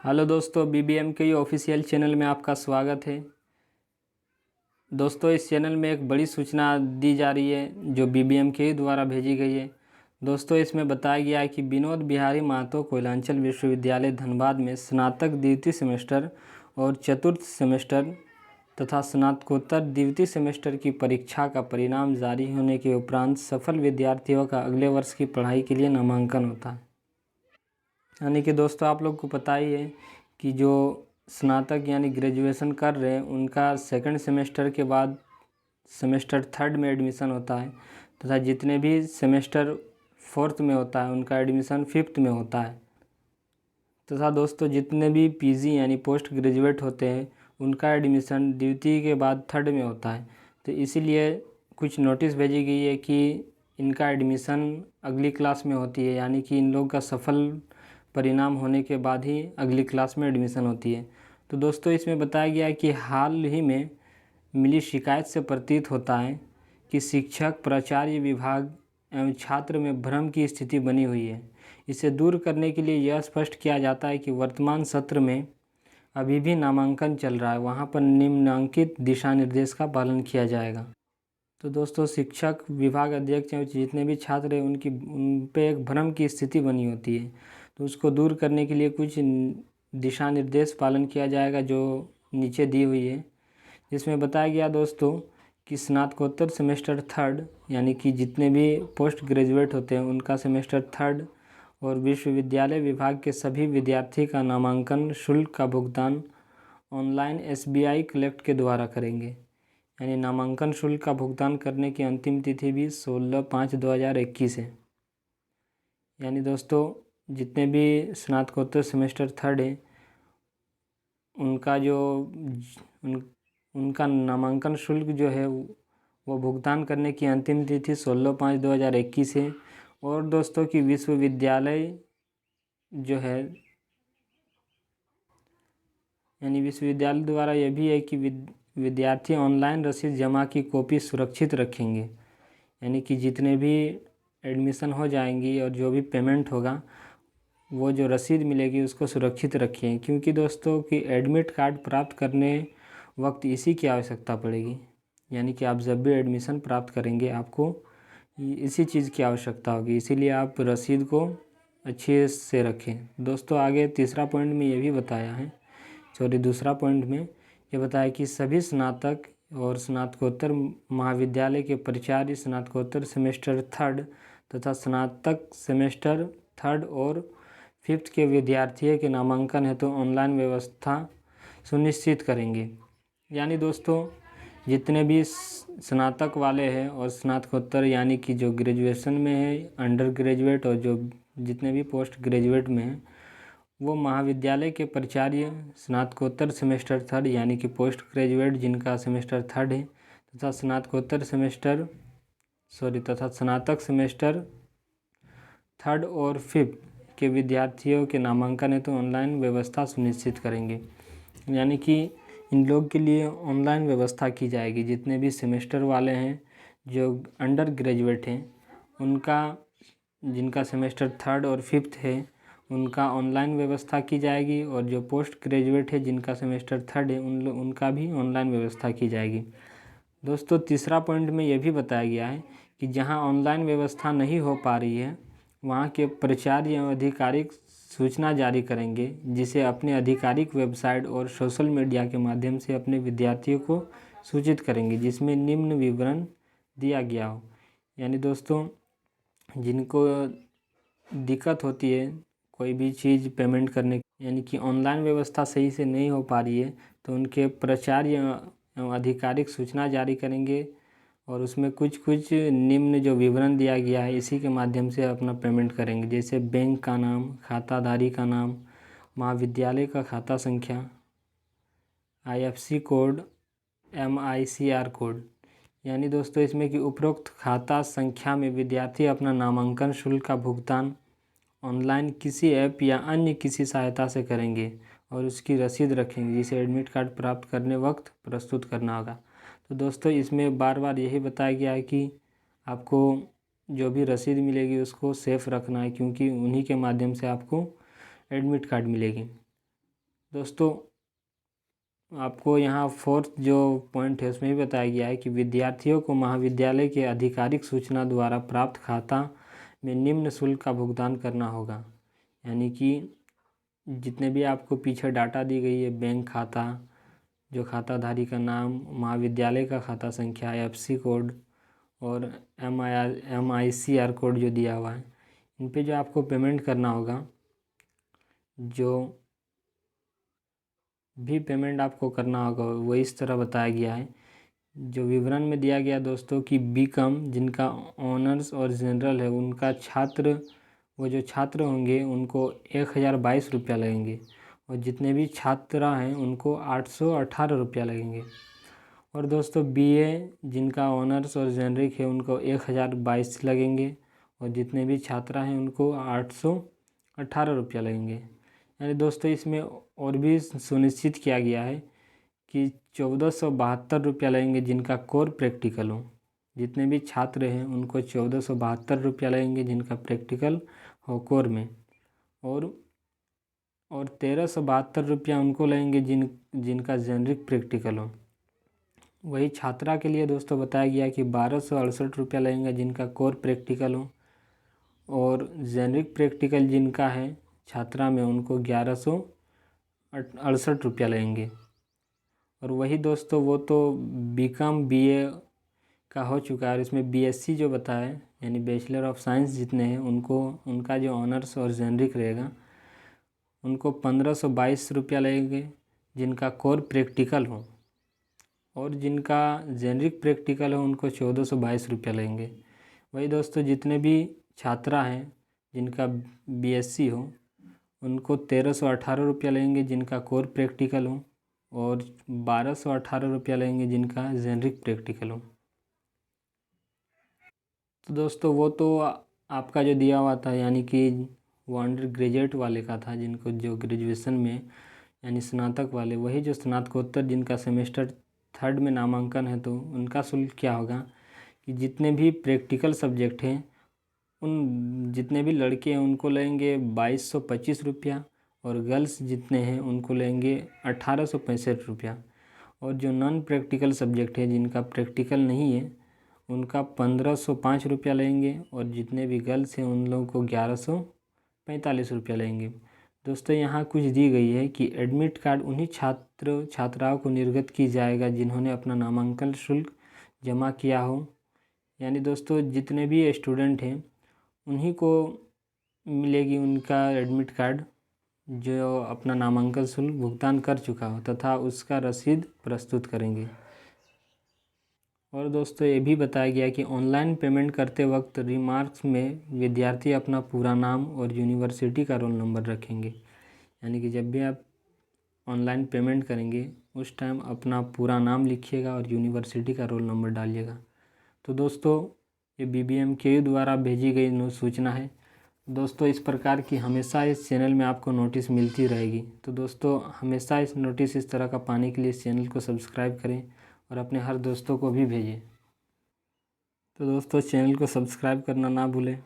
Hello दोस्तों, BBM के official channel में आपका स्वागत है। दोस्तों, इस चैनल में एक बड़ी सूचना दी जा रही है जो बीबीएम के द्वारा भेजी गई है। दोस्तों, इसमें बताया गया है कि विनोद बिहारी महतो कोयलांचल विश्वविद्यालय धनबाद में स्नातक द्वितीय सेमेस्टर और चतुर्थ सेमेस्टर तथा स्नातकोत्तर द्वितीय सेमेस्टर की परीक्षा का परिणाम जारी होने के उपरांत सफल विद्यार्थियों का अगले वर्ष की पढ़ाई के लिए नामांकन होता है। यानी कि दोस्तों, आप लोग को पता ही है कि जो स्नातक यानी ग्रेजुएशन कर रहे हैं उनका सेकंड सेमेस्टर के बाद सेमेस्टर थर्ड में एडमिशन होता है तथा जितने भी सेमेस्टर फोर्थ में होता है उनका एडमिशन फिफ्थ में होता है। तथा दोस्तों, जितने भी पीजी यानी पोस्ट ग्रेजुएट होते हैं उनका एडमिशन द्वितीय के बाद थर्ड में होता है। तो इसीलिए कुछ नोटिस भेजी गई है कि इनका एडमिशन अगली क्लास में होती है, यानी कि इन लोगों का सफल परिणाम होने के बाद ही अगली क्लास में एडमिशन होती है। तो दोस्तों, इसमें बताया गया है कि हाल ही में मिली शिकायत से प्रतीत होता है कि शिक्षक, प्राचार्य, विभाग एवं छात्र में भ्रम की स्थिति बनी हुई है। इसे दूर करने के लिए यह स्पष्ट किया जाता है कि वर्तमान सत्र में अभी भी नामांकन चल रहा है, वहाँ पर निम्नलिखित दिशा निर्देश का पालन किया जाएगा। तो दोस्तों, शिक्षक, विभाग अध्यक्ष एवं जितने भी छात्र हैं उन पे एक भ्रम की स्थिति बनी होती है, तो उसको दूर करने के लिए कुछ दिशा निर्देश पालन किया जाएगा जो नीचे दी हुई है। जिसमें बताया गया दोस्तों कि स्नातकोत्तर सेमेस्टर थर्ड यानी कि जितने भी पोस्ट ग्रेजुएट होते हैं उनका सेमेस्टर थर्ड और विश्वविद्यालय विभाग के सभी विद्यार्थी का नामांकन शुल्क का भुगतान ऑनलाइन एसबीआई कलेक्ट के द्वारा करेंगे। यानी नामांकन शुल्क का भुगतान करने की अंतिम तिथि भी 16/5/2021 है। यानी दोस्तों, जितने भी स्नातकोत्तर सेमेस्टर थर्ड है उनका उनका नामांकन शुल्क जो है वो भुगतान करने की अंतिम तिथि 16/5/2021 है। और दोस्तों कि विश्वविद्यालय जो है यानी विश्वविद्यालय द्वारा यह भी है कि विद्यार्थी ऑनलाइन रसीद जमा की कॉपी सुरक्षित रखेंगे। यानी कि जितने भी एडमिशन हो जाएंगी और जो भी पेमेंट होगा वो जो रसीद मिलेगी उसको सुरक्षित रखें, क्योंकि दोस्तों कि एडमिट कार्ड प्राप्त करने वक्त इसी की आवश्यकता पड़ेगी। यानी कि आप जब भी एडमिशन प्राप्त करेंगे आपको इसी चीज़ की आवश्यकता होगी, इसीलिए आप रसीद को अच्छे से रखें। दोस्तों, आगे तीसरा पॉइंट में ये भी बताया है, दूसरा पॉइंट में ये बताया कि सभी स्नातक और स्नातकोत्तर महाविद्यालय के प्राचार्य स्नातकोत्तर सेमेस्टर थर्ड तथा स्नातक सेमेस्टर थर्ड और फिफ्थ के विद्यार्थियों के नामांकन हेतु ऑनलाइन व्यवस्था सुनिश्चित करेंगे। यानी दोस्तों, जितने भी स्नातक वाले हैं और स्नातकोत्तर यानी कि जो ग्रेजुएशन में है, अंडर ग्रेजुएट और जो जितने भी पोस्ट ग्रेजुएट में हैं वो महाविद्यालय के प्राचार्य स्नातकोत्तर सेमेस्टर थर्ड यानी कि पोस्ट ग्रेजुएट जिनका सेमेस्टर थर्ड है तथा स्नातकोत्तर सेमेस्टर तथा स्नातक सेमेस्टर थर्ड और फिफ्थ के विद्यार्थियों के नामांकन हेतु ऑनलाइन व्यवस्था सुनिश्चित करेंगे। यानी कि इन लोग के लिए ऑनलाइन व्यवस्था की जाएगी। जितने भी सेमेस्टर वाले हैं जो अंडर ग्रेजुएट हैं उनका, जिनका सेमेस्टर थर्ड और फिफ्थ है उनका ऑनलाइन व्यवस्था की जाएगी, और जो पोस्ट ग्रेजुएट है जिनका सेमेस्टर थर्ड है उनका भी ऑनलाइन व्यवस्था की जाएगी। दोस्तों, तीसरा पॉइंट में यह भी बताया गया है कि जहां ऑनलाइन व्यवस्था नहीं हो पा रही है वहां के प्राचार्य एवं आधिकारिक सूचना जारी करेंगे, जिसे अपने आधिकारिक वेबसाइट और सोशल मीडिया के माध्यम से अपने विद्यार्थियों को सूचित करेंगे, जिसमें निम्न विवरण दिया गया हो। यानी दोस्तों, जिनको दिक्कत होती है कोई भी चीज़ पेमेंट करने यानी कि ऑनलाइन व्यवस्था सही से नहीं हो पा रही है तो उनके प्राचार्य एवं आधिकारिक सूचना जारी करेंगे और उसमें कुछ कुछ निम्न जो विवरण दिया गया है इसी के माध्यम से अपना पेमेंट करेंगे, जैसे बैंक का नाम, खाताधारी का नाम, महाविद्यालय का खाता संख्या, आईएफएससी कोड, MICR कोड। यानी दोस्तों, इसमें कि उपरोक्त खाता संख्या में विद्यार्थी अपना नामांकन शुल्क का भुगतान ऑनलाइन किसी ऐप या अन्य किसी सहायता से करेंगे और उसकी रसीद रखेंगे, जिसे एडमिट कार्ड प्राप्त करने वक्त प्रस्तुत करना होगा। तो दोस्तों, इसमें बार बार यही बताया गया है कि आपको जो भी रसीद मिलेगी उसको सेफ रखना है, क्योंकि उन्हीं के माध्यम से आपको एडमिट कार्ड मिलेगी। दोस्तों आपको यहाँ फोर्थ जो पॉइंट है उसमें भी बताया गया है कि विद्यार्थियों को महाविद्यालय के आधिकारिक सूचना द्वारा प्राप्त खाता में निम्न शुल्क का भुगतान करना होगा। यानी कि जितने भी आपको पीछे डाटा दी गई है, बैंक खाता, जो खाताधारी का नाम, महाविद्यालय का खाता संख्या, एफसी कोड और MICR कोड जो दिया हुआ है, इन पे जो आपको पेमेंट करना होगा, जो भी पेमेंट आपको करना होगा वो इस तरह बताया गया है। जो विवरण में दिया गया दोस्तों कि बीकॉम जिनका ऑनर्स और जनरल है उनका वो जो छात्र होंगे उनको 1022 रुपया लगेंगे, और जितने भी छात्रा हैं उनको 818 रुपया लगेंगे। और दोस्तों BA जिनका ऑनर्स और जेनरिक है उनको 1022 लगेंगे, और जितने भी छात्रा हैं उनको 818 रुपया लगेंगे। यानी दोस्तों इसमें और भी सुनिश्चित किया गया है कि 1472 रुपया लगेंगे जिनका कोर प्रैक्टिकल हो। जितने भी छात्र हैं उनको 1472 रुपया लगेंगे जिनका प्रैक्टिकल हो कोर में, और 1372 रुपया उनको लगेंगे जिनका जेनरिक प्रैक्टिकल हो। वही छात्रा के लिए दोस्तों बताया गया कि 1268 रुपया लगेंगे जिनका कोर प्रैक्टिकल हो, और जेनरिक प्रैक्टिकल जिनका है छात्रा में उनको 1168 रुपया लगेंगे। और वही दोस्तों वो तो बीकॉम BA का हो चुका है, और इसमें BSc जो बताया यानी बैचलर ऑफ साइंस जितने हैं उनका जो ऑनर्स और जेनरिक रहेगा उनको 1522 रुपया लगेंगे जिनका कोर प्रैक्टिकल हो, और जिनका जेनरिक प्रैक्टिकल हो उनको 1422 रुपया लगेंगे। वही दोस्तों जितने भी छात्रा हैं जिनका BSc हो उनको 1318 रुपया लगेंगे जिनका कोर प्रैक्टिकल हो, और 1218 रुपया लगेंगे जिनका जेनरिक प्रैक्टिकल हो। तो दोस्तों वो तो आपका जो दिया हुआ था यानी कि वो अंडर ग्रेजुएट वाले का था, जिनको जो ग्रेजुएशन में यानी स्नातक वाले, वही जो स्नातकोत्तर जिनका सेमेस्टर 3rd में नामांकन है तो उनका शुल्क क्या होगा कि जितने भी प्रैक्टिकल सब्जेक्ट हैं उन जितने भी लड़के हैं उनको लेंगे 2225 रुपया, और गर्ल्स जितने हैं उनको लेंगे 1865 रुपया, और जो नॉन प्रैक्टिकल सब्जेक्ट है जिनका प्रैक्टिकल नहीं है उनका 1505 रुपया लेंगे, और जितने भी गर्ल्स हैं उन लोगों को 1145 रुपया लेंगे। दोस्तों यहाँ कुछ दी गई है कि एडमिट कार्ड उन्हीं छात्राओं को निर्गत की जाएगा जिन्होंने अपना नामांकन शुल्क जमा किया हो। यानी दोस्तों जितने भी स्टूडेंट हैं उन्हीं को मिलेगी उनका एडमिट कार्ड जो अपना नामांकन शुल्क भुगतान कर चुका हो तथा उसका रसीद प्रस्तुत करेंगे। और दोस्तों ये भी बताया गया कि ऑनलाइन पेमेंट करते वक्त रिमार्क्स में विद्यार्थी अपना पूरा नाम और यूनिवर्सिटी का रोल नंबर रखेंगे। यानी कि जब भी आप ऑनलाइन पेमेंट करेंगे उस टाइम अपना पूरा नाम लिखिएगा और यूनिवर्सिटी का रोल नंबर डालिएगा। तो दोस्तों ये BBMKU द्वारा भेजी गई सूचना है। दोस्तों इस प्रकार की हमेशा इस चैनल में आपको नोटिस मिलती रहेगी। तो दोस्तों हमेशा इस तरह का पाने के लिए इस चैनल को सब्सक्राइब करें और अपने हर दोस्तों को भी भेजें। तो दोस्तों चैनल को सब्सक्राइब करना ना भूलें।